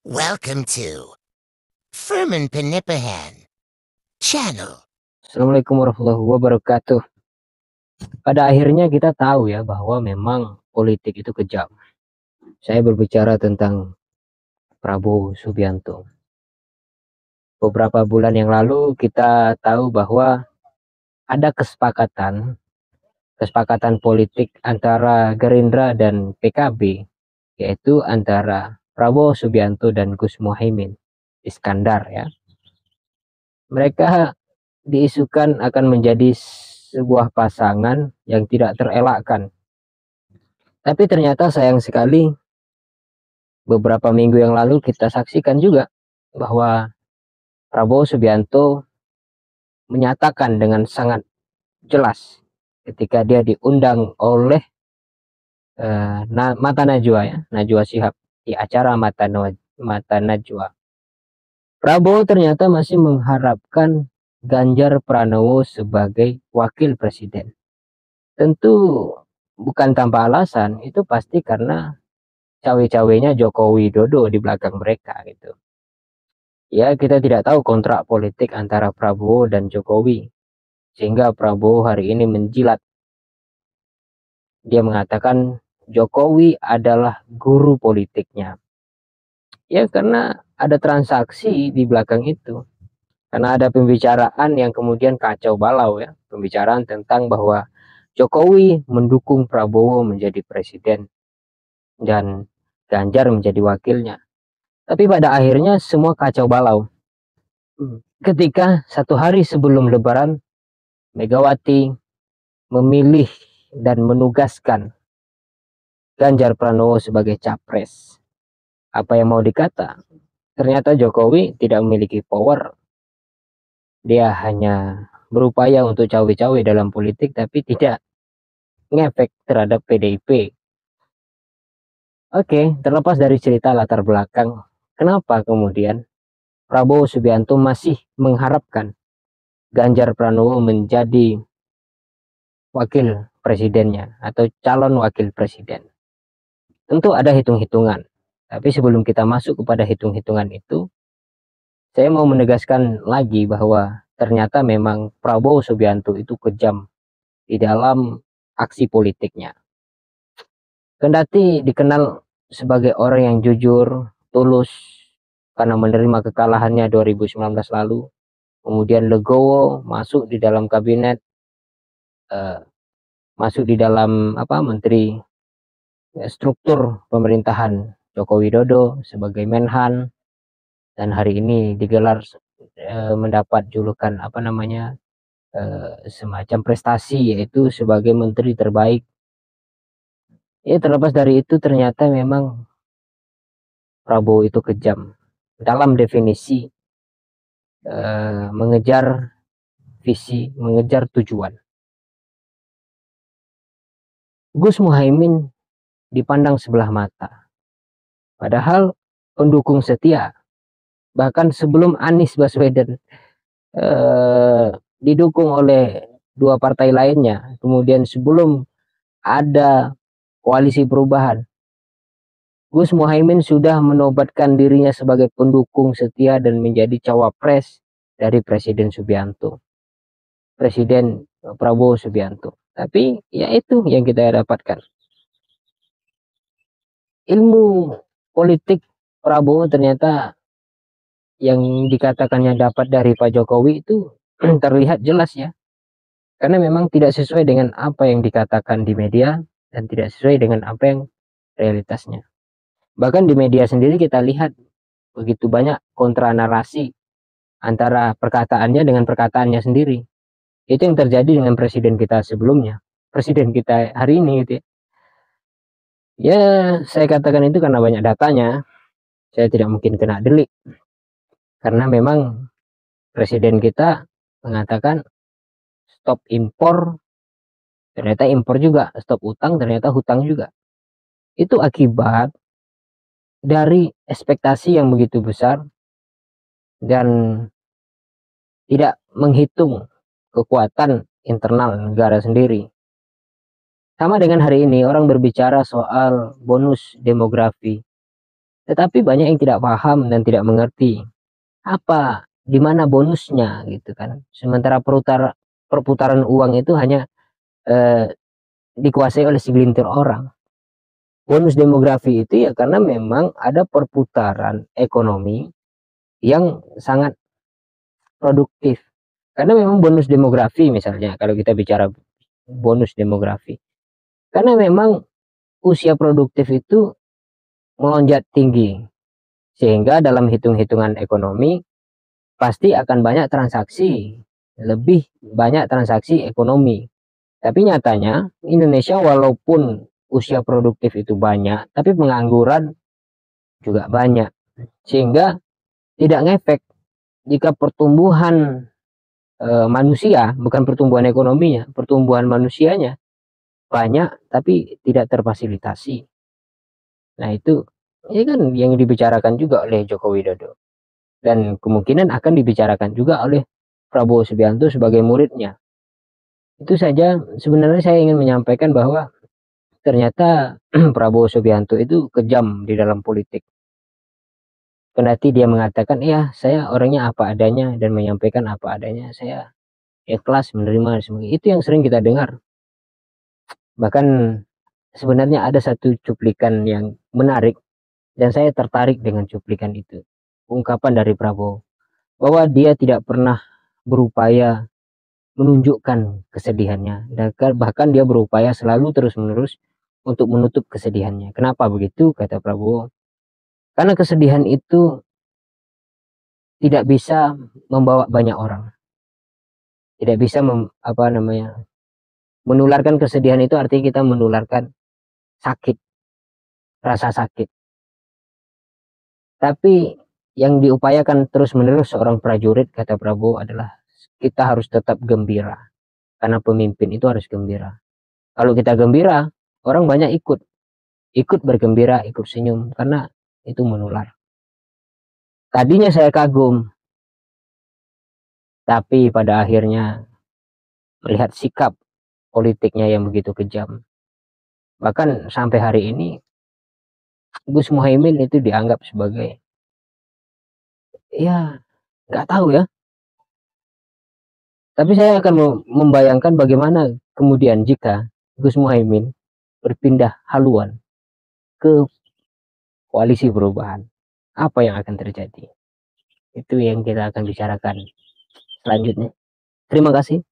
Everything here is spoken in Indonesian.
Welcome to Furman Penipahan Channel. Assalamualaikum warahmatullahi wabarakatuh. Pada akhirnya kita tahu ya bahwa memang politik itu kejam. Saya berbicara tentang Prabowo Subianto. Beberapa bulan yang lalu kita tahu bahwa ada kesepakatan politik antara Gerindra dan PKB, yaitu antara Prabowo Subianto dan Gus Muhaimin Iskandar ya. Mereka diisukan akan menjadi sebuah pasangan yang tidak terelakkan. Tapi ternyata sayang sekali beberapa minggu yang lalu kita saksikan juga bahwa Prabowo Subianto menyatakan dengan sangat jelas ketika dia diundang oleh Mata Najwa ya, Najwa Shihab di acara Mata Najwa. Prabowo ternyata masih mengharapkan Ganjar Pranowo sebagai wakil presiden. Tentu bukan tanpa alasan, itu pasti karena cawe-cawenya Joko Widodo di belakang mereka gitu. Ya, kita tidak tahu kontrak politik antara Prabowo dan Jokowi, sehingga Prabowo hari ini menjilat. Dia mengatakan Jokowi adalah guru politiknya. Ya, karena ada transaksi di belakang itu. Karena ada pembicaraan yang kemudian kacau balau ya. Pembicaraan tentang bahwa Jokowi mendukung Prabowo menjadi presiden dan Ganjar menjadi wakilnya. Tapi pada akhirnya semua kacau balau. Ketika satu hari sebelum Lebaran, Megawati memilih dan menugaskan Ganjar Pranowo sebagai capres. Apa yang mau dikata? Ternyata Jokowi tidak memiliki power. Dia hanya berupaya untuk cawe-cawe dalam politik, tapi tidak ngefek terhadap PDIP. Oke, terlepas dari cerita latar belakang, kenapa kemudian Prabowo Subianto masih mengharapkan Ganjar Pranowo menjadi wakil presidennya atau calon wakil presiden? Tentu ada hitung-hitungan. Tapi sebelum kita masuk kepada hitung-hitungan itu, saya mau menegaskan lagi bahwa ternyata memang Prabowo Subianto itu kejam di dalam aksi politiknya. Kendati dikenal sebagai orang yang jujur, tulus, karena menerima kekalahannya 2019 lalu, kemudian legowo masuk di dalam kabinet, masuk di dalam menteri struktur pemerintahan Joko Widodo sebagai Menhan, dan hari ini digelar mendapat julukan semacam prestasi, yaitu sebagai menteri terbaik. Ya, terlepas dari itu ternyata memang Prabowo itu kejam dalam definisi mengejar visi, mengejar tujuan. Gus Muhaimin dipandang sebelah mata, padahal pendukung setia. Bahkan sebelum Anies Baswedan didukung oleh dua partai lainnya, kemudian sebelum ada koalisi perubahan, Gus Muhaimin sudah menobatkan dirinya sebagai pendukung setia dan menjadi cawapres dari Presiden Subianto, Presiden Prabowo Subianto. Tapi ya itu yang kita dapatkan. Ilmu politik Prabowo ternyata yang dikatakannya dapat dari Pak Jokowi itu terlihat jelas ya. Karena memang tidak sesuai dengan apa yang dikatakan di media dan tidak sesuai dengan apa yang realitasnya. Bahkan di media sendiri kita lihat begitu banyak kontra narasi antara perkataannya dengan perkataannya sendiri. Itu yang terjadi dengan presiden kita sebelumnya, presiden kita hari ini gitu ya. Ya, saya katakan itu karena banyak datanya. Saya tidak mungkin kena delik. Karena memang presiden kita mengatakan stop impor, ternyata impor juga, stop utang, ternyata hutang juga. Itu akibat dari ekspektasi yang begitu besar dan tidak menghitung kekuatan internal negara sendiri. Sama dengan hari ini orang berbicara soal bonus demografi Tetapi banyak yang tidak paham dan tidak mengerti apa di mana bonusnya gitu kan. Sementara perputaran uang itu hanya dikuasai oleh segelintir orang. Bonus demografi itu ya karena memang ada perputaran ekonomi yang sangat produktif. Karena memang bonus demografi misalnya kalau kita bicara bonus demografi. Karena memang usia produktif itu melonjak tinggi. Sehingga dalam hitung-hitungan ekonomi pasti akan banyak transaksi, lebih banyak transaksi ekonomi. Tapi nyatanya Indonesia walaupun usia produktif itu banyak, tapi pengangguran juga banyak. Sehingga tidak ngefek jika pertumbuhan manusia, bukan pertumbuhan ekonominya, pertumbuhan manusianya banyak tapi tidak terfasilitasi. Nah itu ini kan yang dibicarakan juga oleh Joko Widodo dan kemungkinan akan dibicarakan juga oleh Prabowo Subianto sebagai muridnya. Itu saja sebenarnya saya ingin menyampaikan bahwa ternyata Prabowo Subianto itu kejam di dalam politik. Kendati dia mengatakan, ya saya orangnya apa adanya dan menyampaikan apa adanya, saya ikhlas menerima semua. Itu yang sering kita dengar. Bahkan sebenarnya ada satu cuplikan yang menarik dan saya tertarik dengan cuplikan itu. Ungkapan dari Prabowo bahwa dia tidak pernah berupaya menunjukkan kesedihannya, dan bahkan dia berupaya selalu terus-menerus untuk menutup kesedihannya. Kenapa begitu? Kata Prabowo, karena kesedihan itu tidak bisa membawa banyak orang, tidak bisa menularkan kesedihan. Itu artinya kita menularkan sakit, rasa sakit. Tapi yang diupayakan terus-menerus seorang prajurit, kata Prabowo, adalah kita harus tetap gembira, karena pemimpin itu harus gembira. Kalau kita gembira, orang banyak ikut bergembira, ikut senyum, karena itu menular. Tadinya saya kagum, tapi pada akhirnya melihat sikap politiknya yang begitu kejam. Bahkan sampai hari ini Gus Muhaimin itu dianggap sebagai, ya nggak tahu ya. Tapi saya akan membayangkan bagaimana kemudian jika Gus Muhaimin berpindah haluan ke koalisi perubahan. Apa yang akan terjadi? Itu yang kita akan bicarakan selanjutnya. Terima kasih.